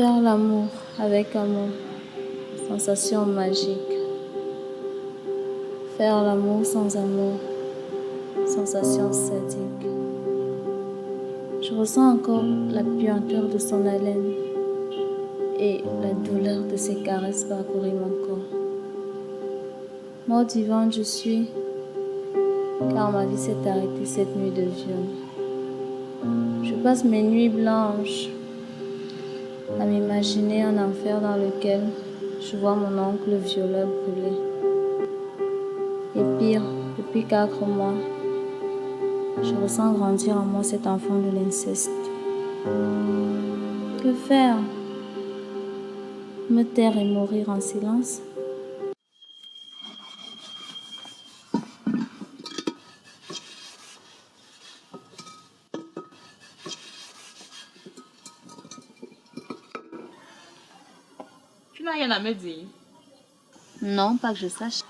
Faire l'amour avec amour, sensation magique. Faire l'amour sans amour, sensation sadique. Je ressens encore la puanteur de son haleine et la douleur de ses caresses parcourir mon corps. Morte vivante je suis, car ma vie s'est arrêtée cette nuit de viol. Je passe mes nuits blanches à m'imaginer un enfer dans lequel je vois mon oncle violeur brûler. Et pire, depuis 4 mois, je ressens grandir en moi cet enfant de l'inceste. Que faire? Me taire et mourir en silence? Tu n'as rien à me dire. Non, pas que je sache.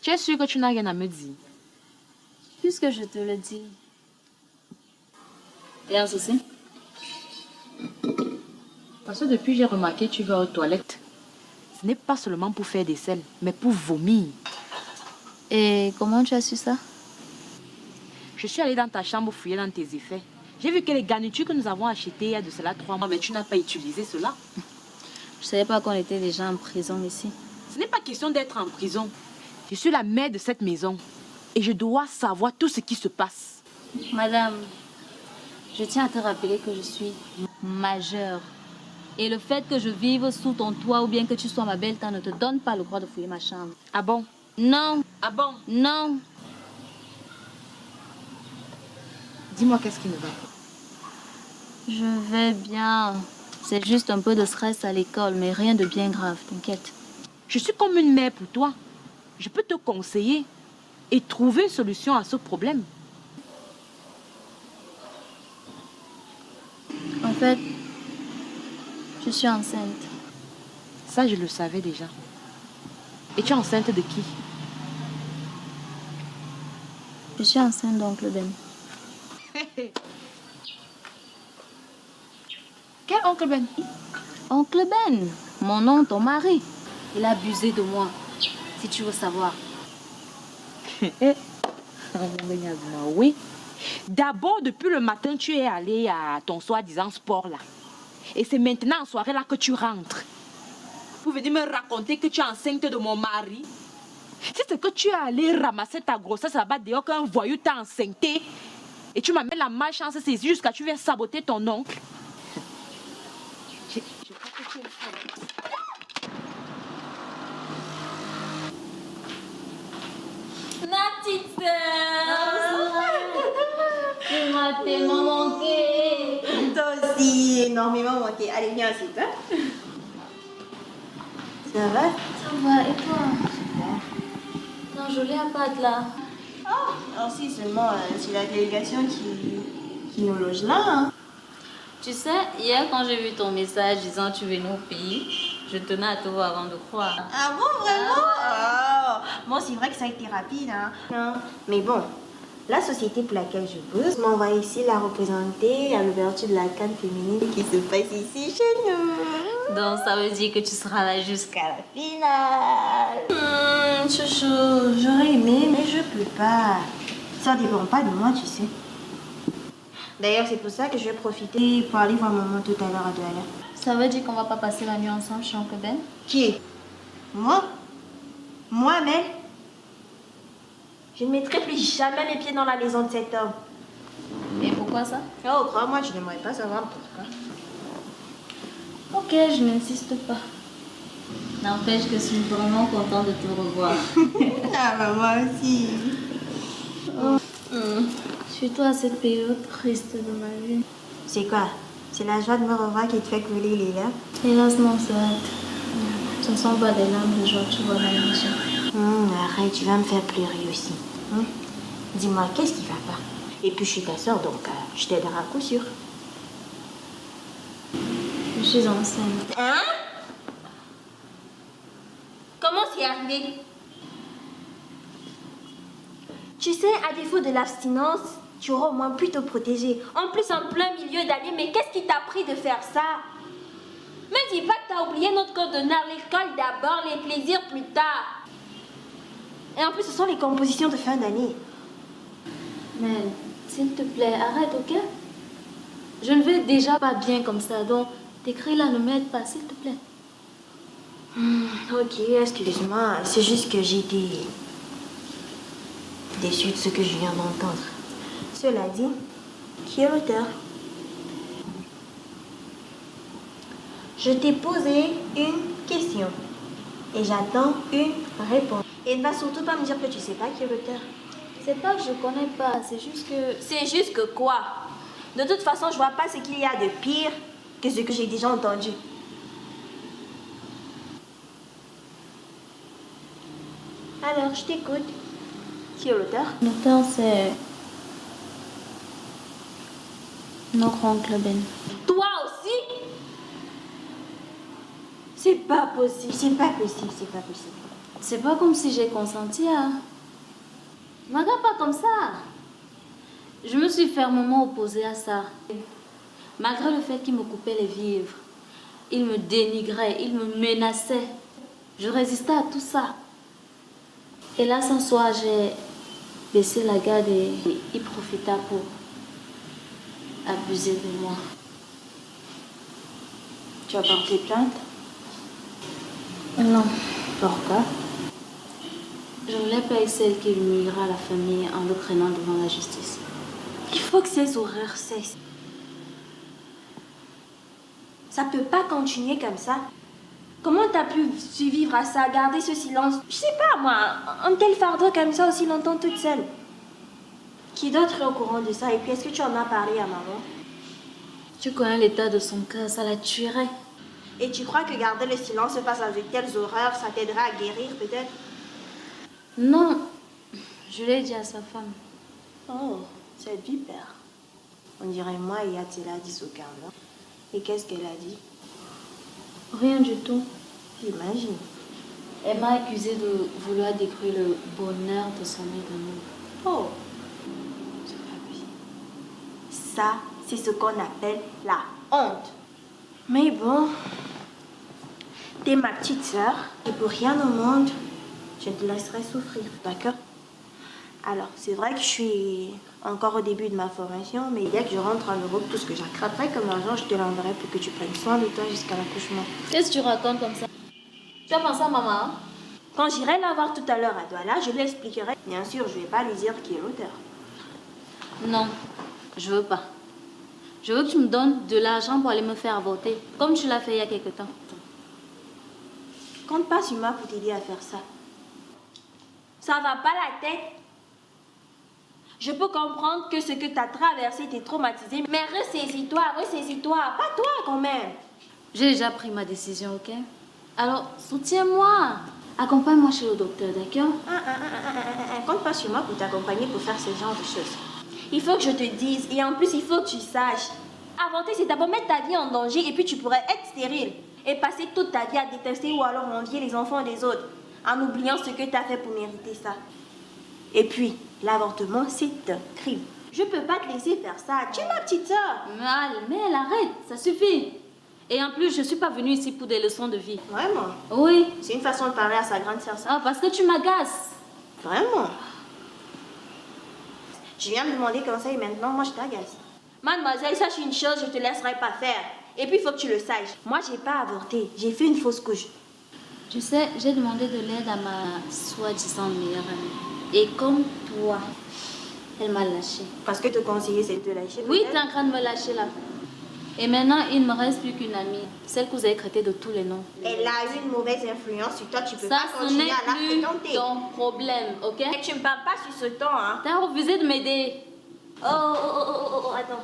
Tu es sûre que tu n'as rien à me dire? Puisque je te le dis. Et un souci? Parce que depuis j'ai remarqué que tu vas aux toilettes. Ce n'est pas seulement pour faire des selles, mais pour vomir. Et comment tu as su ça? Je suis allée dans ta chambre fouiller dans tes effets. J'ai vu que les garnitures que nous avons achetées il y a de cela 3 mois, mais tu n'as pas utilisé cela. Je savais pas qu'on était déjà en prison ici. Ce n'est pas question d'être en prison. Je suis la mère de cette maison. Et je dois savoir tout ce qui se passe. Madame, je tiens à te rappeler que je suis majeure. Et le fait que je vive sous ton toit ou bien que tu sois ma belle-tante ne te donne pas le droit de fouiller ma chambre. Ah bon? Non. Ah bon? Non. Dis-moi qu'est-ce qui ne va pas. Je vais bien. C'est juste un peu de stress à l'école, mais rien de bien grave, t'inquiète. Je suis comme une mère pour toi. Je peux te conseiller et trouver une solution à ce problème. En fait, je suis enceinte. Ça, je le savais déjà. Et tu es enceinte de qui? Je suis enceinte d'oncle Ben. Quel oncle Ben? Oncle Ben, mon nom, ton mari. Il a abusé de moi, si tu veux savoir. Oui. D'abord, depuis le matin, tu es allé à ton soi-disant sport là. Et c'est maintenant en soirée là que tu rentres. Pour venir me raconter que tu es enceinte de mon mari. Si c'est que tu es allé ramasser ta grossesse là-bas dehors qu'un voyou t'a enceinté et tu m'amènes la malchance saisie jusqu'à tu viens saboter ton oncle. Je crois que tu es folle. Ma petite sœur, tu m'as tellement manqué. Toi aussi, énormément manqué. Allez, viens ensuite. Hein? Ça va? Ça va, et toi? Non, je l'ai à Pâtes là. Oh, alors si seulement c'est la délégation qui nous loge là. Hein. Tu sais, hier quand j'ai vu ton message disant tu venais au pays, je tenais à te voir avant de croire. Ah bon, vraiment? Oh. Bon, c'est vrai que ça a été rapide. Hein. Non. Mais bon, la société pour laquelle je bosse m'envoie ici la représenter à l'ouverture de la CAN féminine qui se passe ici chez nous. Donc ça veut dire que tu seras là jusqu'à la finale. Chouchou, j'aurais aimé, mais je peux pas. Ça dépend pas de moi, tu sais. D'ailleurs, c'est pour ça que je vais profiter pour aller voir maman tout à l'heure à Douala. Ça veut dire qu'on va pas passer la nuit ensemble chez Oncle Ben? Qui? Moi? Moi, Mel? Je ne mettrai plus jamais mes pieds dans la maison de cet homme. Et pourquoi ça? Oh, crois-moi, je n'aimerais pas savoir pourquoi. Ok, je n'insiste pas. N'empêche que je suis vraiment contente de te revoir. Ah, bah, moi aussi. Surtout à cette période triste de ma vie. C'est quoi? C'est la joie de me revoir qui te fait couler les larmes? Hélas, non, c'est vrai. Ce ne sont pas des larmes de joie, tu vois, dans les yeux. Arrête, tu vas me faire pleurer aussi. Dis-moi, qu'est-ce qui va pas? Et puis, je suis ta soeur, donc je t'aiderai à coup sûr. Je suis enceinte. Hein? Comment c'est arrivé? Tu sais, à défaut de l'abstinence, tu auras au moins pu te protéger. En plus, en plein milieu d'année, mais qu'est-ce qui t'a pris de faire ça? Me dis pas que t'as oublié notre code d'honneur. L'école d'abord, les plaisirs plus tard. Et en plus, ce sont les compositions de fin d'année. Mais, s'il te plaît, arrête, ok? Je ne vais déjà pas bien comme ça, donc tes cris là ne m'aident pas, s'il te plaît. Ok, excuse-moi. C'est juste que j'ai été déçue de ce que je viens d'entendre. Cela dit, qui est l'auteur? Je t'ai posé une question et j'attends une réponse. Et ne va surtout pas me dire que tu sais pas qui est l'auteur. C'est pas que je connais pas, c'est juste que... C'est juste que quoi? De toute façon, je vois pas ce qu'il y a de pire que ce que j'ai déjà entendu. Alors, je t'écoute. Qui est l'auteur? L'auteur, c'est... notre oncle Ben. Toi aussi? C'est pas possible. C'est pas possible, c'est pas possible. C'est pas comme si j'ai consenti, hein. Ne regarde pas comme ça. Je me suis fermement opposée à ça. Malgré le fait qu'il me coupait les vivres, il me dénigrait, il me menaçait. Je résistais à tout ça. Et là, ce soir, j'ai baissé la garde et il profita pour abuser de moi. Tu as porté plainte? Non. Pourquoi? Je voulais pas être celle qui humiliera la famille en le traînant devant la justice. Il faut que ces horreurs cessent. Ça peut pas continuer comme ça. Comment t'as pu survivre à ça, garder ce silence? Je sais pas moi, un tel fardeau comme ça aussi longtemps toute seule. Qui d'autre est au courant de ça? Et puis est-ce que tu en as parlé à maman? Tu connais l'état de son cœur, ça la tuerait. Et tu crois que garder le silence face à de telles horreurs, ça t'aidera à guérir peut-être? Non, je l'ai dit à sa femme. Oh, cette vipère. On dirait moi et Attila dit au carnet. Et qu'est-ce qu'elle a dit? Rien du tout. J'imagine. Elle m'a accusée de vouloir détruire le bonheur de son nid d'amour. Oh, c'est pas possible. Ça, c'est ce qu'on appelle la honte. Mais bon, t'es ma petite sœur et pour rien au monde, je te laisserai souffrir, d'accord? Alors, c'est vrai que je suis encore au début de ma formation, mais dès que je rentre en Europe, tout ce que j'attraperai comme argent, je te l'enverrai pour que tu prennes soin de toi jusqu'à l'accouchement. Qu'est-ce que tu racontes comme ça? Tu as pensé à maman? Quand j'irai la voir tout à l'heure à Douala, je lui expliquerai. Bien sûr, je ne vais pas lui dire qui est l'auteur. Non, je veux pas. Je veux que tu me donnes de l'argent pour aller me faire avorter, comme tu l'as fait il y a quelque temps. Compte pas sur moi pour t'aider à faire ça. Ça va pas la tête. Je peux comprendre que ce que tu as traversé t'est traumatisé, mais ressaisis-toi, ressaisis-toi. Pas toi quand même. J'ai déjà pris ma décision, ok? Alors, soutiens-moi. Accompagne-moi chez le docteur, d'accord? Compte pas sur moi pour t'accompagner pour faire ce genre de choses. Il faut que je te dise, et en plus, il faut que tu saches. Avorter, c'est d'abord mettre ta vie en danger, et puis tu pourrais être stérile. Et passer toute ta vie à détester ou alors envier les enfants des autres, en oubliant ce que tu as fait pour mériter ça. Et puis, l'avortement, c'est un crime. Je peux pas te laisser faire ça. Tu es ma petite soeur. Mais elle arrête, ça suffit. Et en plus, je suis pas venue ici pour des leçons de vie. Vraiment? Oui. C'est une façon de parler à sa grande sœur, ça. Ah, parce que tu m'agaces. Vraiment? Je viens me demander conseil maintenant, moi je t'agace. Mademoiselle, sache une chose, je te laisserai pas faire. Et puis il faut que tu le saches. Moi, j'ai pas avorté, j'ai fait une fausse couche. Tu sais, j'ai demandé de l'aide à ma soi-disant meilleure amie. Et comme toi, elle m'a lâchée. Parce que te conseiller, c'est de te lâcher. Oui, tu es en train de me lâcher là. Et maintenant, il ne me reste plus qu'une amie, celle que vous avez traitée de tous les noms. Elle a eu une mauvaise influence sur toi, tu peux Ça, pas ce continuer n'est à la plus fréquenter. ton problème, ok? Et tu me parles pas sur ce ton, hein. T'as refusé de m'aider. Attends.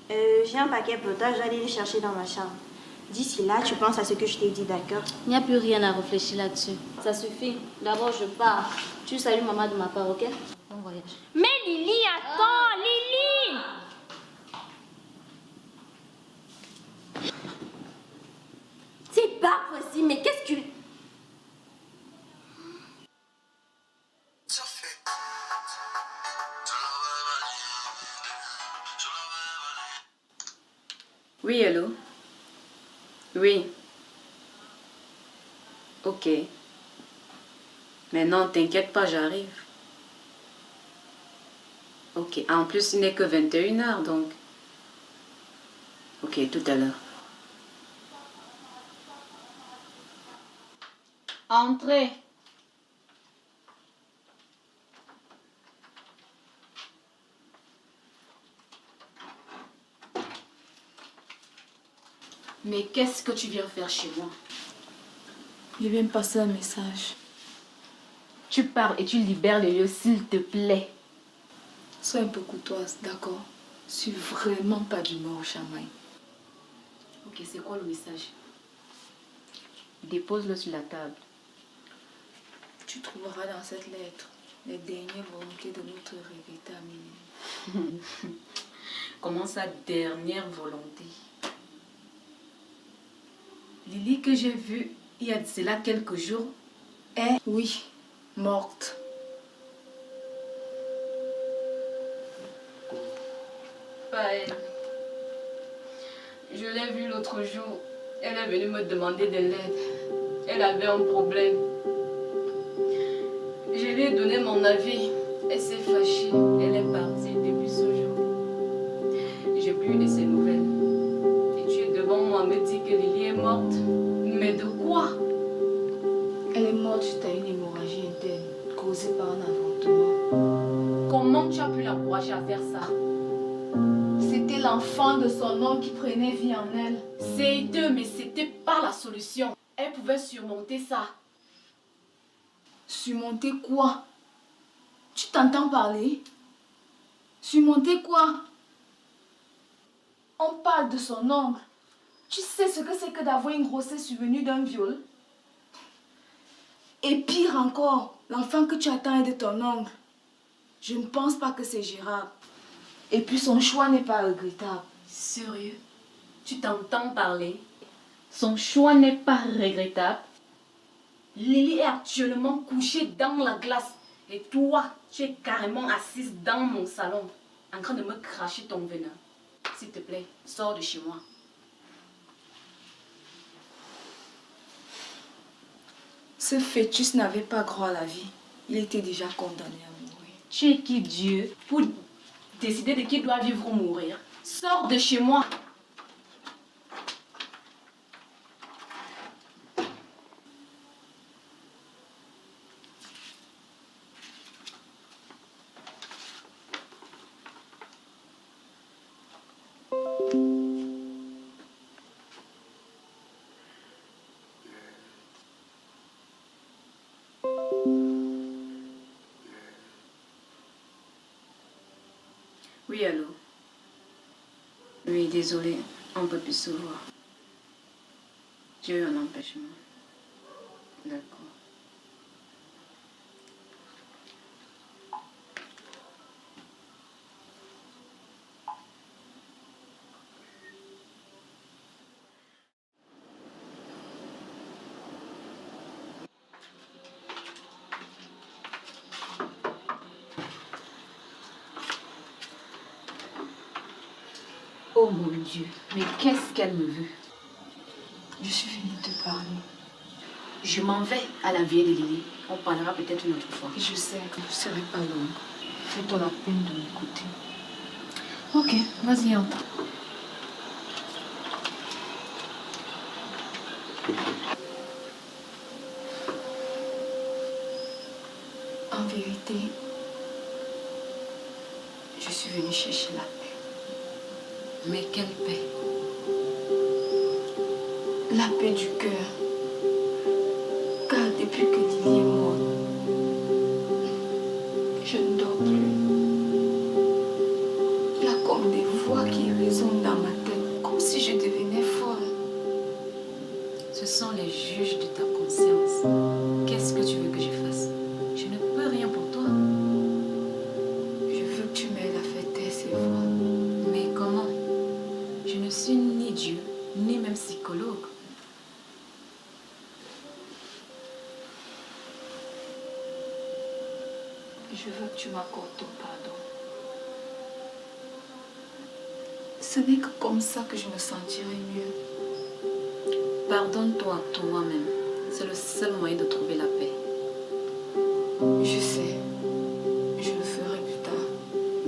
J'ai un paquet pour toi, je vais aller le chercher dans ma chambre. D'ici là, tu penses à ce que je t'ai dit, d'accord? Il n'y a plus rien à réfléchir là-dessus. Ça suffit. D'abord, je pars. Tu salues maman de ma part, ok? Bon voyage. Mais Lily, attends, Lily! C'est pas possible, mais qu'est-ce que tu... Oui, allô? Oui. Ok. Mais non, t'inquiète pas, j'arrive. Ok. En plus, il n'est que 21h, donc... Ok, tout à l'heure. Entrez. Mais qu'est-ce que tu viens faire chez moi? Je viens me passer un message. Tu parles et tu libères les lieux, s'il te plaît. Sois un peu courtoise, d'accord? Je suis vraiment pas d'humeur au chamail. Ok, c'est quoi le message? Dépose-le sur la table. Tu trouveras dans cette lettre les dernières volontés de notre regretté ami. Comment sa dernière volonté? Lily que j'ai vue il y a de cela quelques jours est, oui, morte. Pas elle. Je l'ai vue l'autre jour. Elle est venue me demander de l'aide. Elle avait un problème. Je lui ai donné mon avis. Elle s'est fâchée. Elle est partie depuis ce jour. J'ai plus eu de ses nouvelles. Et tu es devant moi me dire que Lily est morte. Mais de quoi? Elle est morte suite à une hémorragie interne causée par un avortement. Comment tu as pu l'encourager à faire ça? C'était l'enfant de son oncle qui prenait vie en elle. C'est deux, mais c'était pas la solution. Elle pouvait surmonter ça. Surmonter quoi? Tu t'entends parler? Surmonter quoi? On parle de son oncle. Tu sais ce que c'est que d'avoir une grossesse survenue d'un viol? Et pire encore, l'enfant que tu attends est de ton oncle. Je ne pense pas que c'est gérable. Et puis son choix n'est pas regrettable. Sérieux? Tu t'entends parler? Son choix n'est pas regrettable. Lily est actuellement couchée dans la glace. Et toi, tu es carrément assise dans mon salon, en train de me cracher ton venin. S'il te plaît, sors de chez moi. Ce fœtus n'avait pas droit à la vie. Il était déjà condamné à mourir. Tu es qui, Dieu, pour décider de qui doit vivre ou mourir? Sors de chez moi. Oui, allô? Oui, désolé, on ne peut plus se voir. J'ai eu un empêchement. D'accord. Oh mon Dieu, mais qu'est-ce qu'elle me veut? Je suis venue te parler. Je m'en vais à la vieille de Lily. On parlera peut-être une autre fois. Et je sais que je ne serai pas longue. Fais-toi la peine de m'écouter. Ok, vas-y, entre. En vérité, je suis venue chercher la paix. Mais quelle paix? La paix du cœur. Car depuis que Lily est morte, je ne dors plus. Il y a comme des voix qui résonnent dans ma tête, comme si je devenais folle. Ce sont les juges de ta conscience. Qu'est-ce que tu veux que je fasse? Je ne peux rien pour toi. Je veux que tu m'aides à faire taire ces voix. Mais comment? Je ne suis ni Dieu, ni même psychologue. Je veux que tu m'accordes ton pardon. Ce n'est que comme ça que je me sentirai mieux. Pardonne-toi toi-même. C'est le seul moyen de trouver la paix. Je sais. Je le ferai plus tard.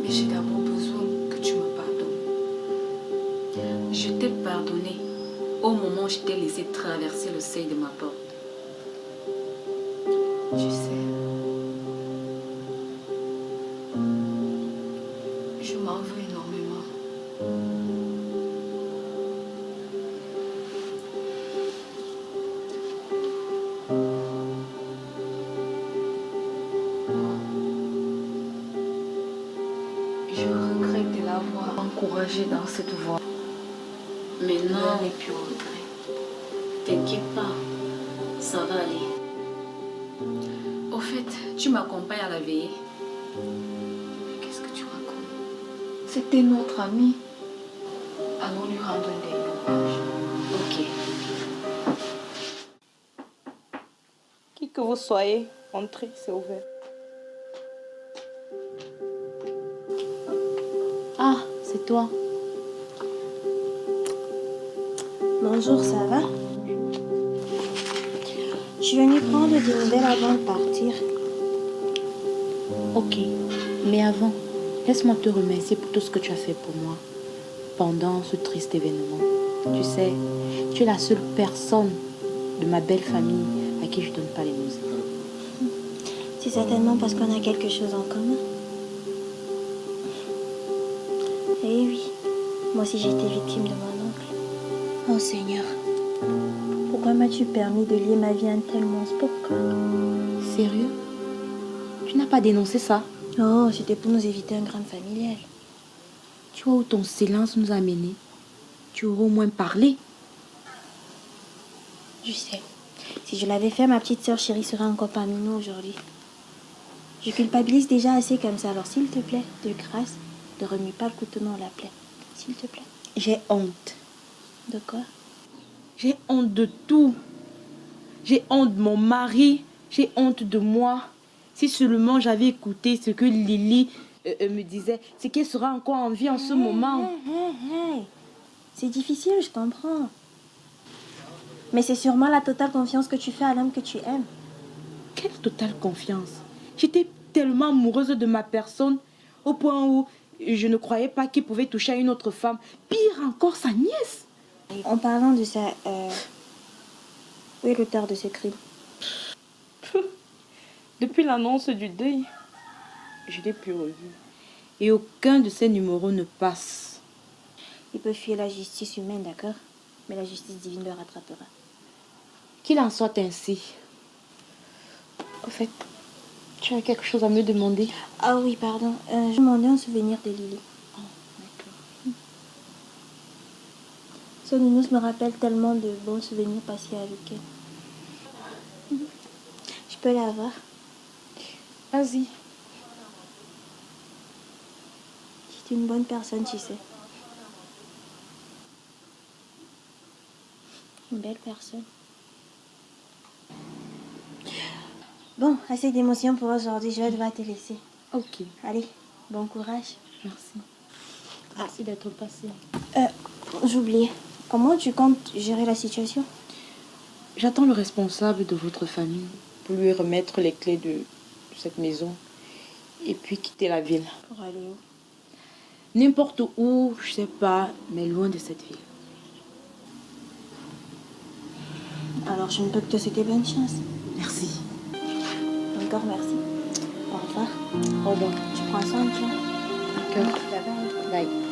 Mais j'ai d'abord besoin que tu me pardonnes. Je t'ai pardonné au moment où je t'ai laissé traverser le seuil de ma porte. Je sais. Je m'en veux énormément. Je regrette de l'avoir encouragée dans cette voie. Mais Je non, n'ai plus regret. t'inquiète pas, ça va aller. Au fait, tu m'accompagnes à la veillée. Qu'est-ce que tu racontes? C'était notre ami. Allons lui rendre un dernier hommage. Ok. Qui que vous soyez, entrez, c'est ouvert. Ah, c'est toi. Bonjour, ça va? Je suis venue prendre des nouvelles avant de partir. Ok, mais avant, laisse-moi te remercier pour tout ce que tu as fait pour moi pendant ce triste événement. Tu sais, tu es la seule personne de ma belle famille à qui je donne pas les nausées. C'est certainement parce qu'on a quelque chose en commun. Eh oui, moi aussi j'ai été victime de mon oncle. Oh Seigneur, pourquoi m'as-tu permis de lier ma vie à un tel monstre? Pourquoi? Sérieux? Tu n'as pas dénoncé ça? Oh, c'était pour nous éviter un drame familial. Tu vois où ton silence nous a menés? Tu aurais au moins parlé. Je sais. Si je l'avais fait, ma petite sœur chérie serait encore parmi nous aujourd'hui. Je culpabilise déjà assez comme ça, alors s'il te plaît, de grâce, ne remue pas le couteau dans la plaie. S'il te plaît. J'ai honte. De quoi? J'ai honte de tout. J'ai honte de mon mari. J'ai honte de moi. Si seulement j'avais écouté ce que Lily me disait, c'est qu'elle sera encore en vie en ce moment. Hey. C'est difficile, je comprends. Mais c'est sûrement la totale confiance que tu fais à l'homme que tu aimes. Quelle totale confiance. J'étais tellement amoureuse de ma personne au point où je ne croyais pas qu'il pouvait toucher à une autre femme. Pire encore, sa nièce. En parlant de ça, où est l'auteur de ce crime? Depuis l'annonce du deuil, je l'ai plus revu. Et aucun de ces numéros ne passe. Il peut fuir la justice humaine, d'accord? Mais la justice divine le rattrapera. Qu'il en soit ainsi. Au fait, tu as quelque chose à me demander? Ah oui, pardon. Je demandais un souvenir de Lily. Oh, d'accord. Ce nounours me rappelle tellement de bons souvenirs passés avec elle. Je peux la voir? Vas-y. C'est une bonne personne, tu sais. Une belle personne. Bon, assez d'émotions pour aujourd'hui. Je vais devoir te laisser. Ok, Allez, bon courage. merci. Merci d'être passé. J'oubliais. Comment tu comptes gérer la situation? J'attends le responsable de votre famille pour lui remettre les clés de cette maison et puis quitter la ville. Pour aller où? N'importe où, je sais pas, mais loin de cette ville. Alors, je ne peux que te souhaiter bonne chance. Merci. Encore merci. Au revoir. Au revoir. Tu prends soin de toi. D'accord. Bye bye. Bye.